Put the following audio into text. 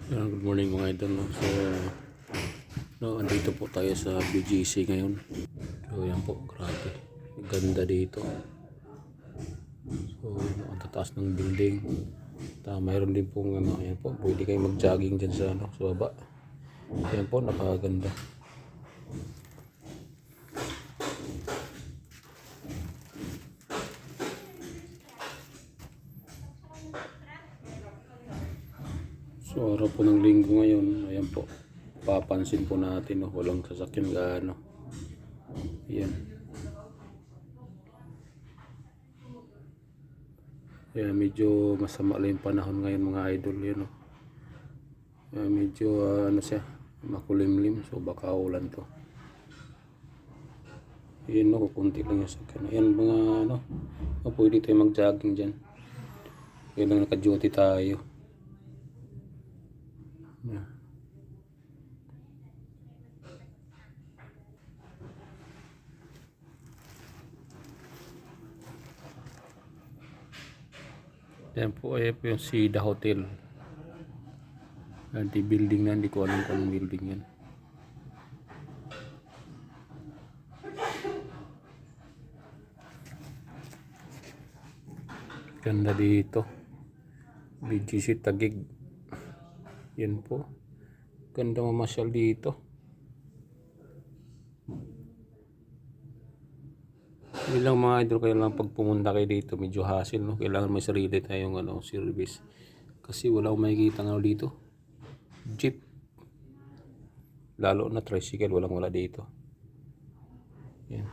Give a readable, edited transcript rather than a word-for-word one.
Good morning mga idol, no? So, andito po tayo sa BGC ngayon. So, yan po, grabe. Ganda dito. So, ang tataas ng building. Mayroon din pong, yan po, pwede kayo mag-jogging dyan sa baba. Yan po, napakaganda. So, araw po ng linggo ngayon, ayan po. Papansin po natin, no? Walang sasakyan gaano. Ayan. Kaya medyo masama lang yung panahon ngayon mga idol, yun, no? Medyo siya, makulimlim, so baka ulan to. Ayan, no, kunti lang yung sakyan. Ayan mga pwede tayo mag-jogging dyan. Ayan lang, naka-duty tayo. Ayan. Ayan po, ayan po yung Sida Hotel. Di building na, hindi ko alam kung anong building yan. Ganda dito. BGC Taguig. Yan po. Ganda mamasyal dito. Bilang mga idol, kailangan pag pumunta kayo dito, medyo hassle, no? Kailangan may sarili tayong service. Kasi wala akong makikita dito. Jeep. Lalo na tricycle, wala dito. Yan.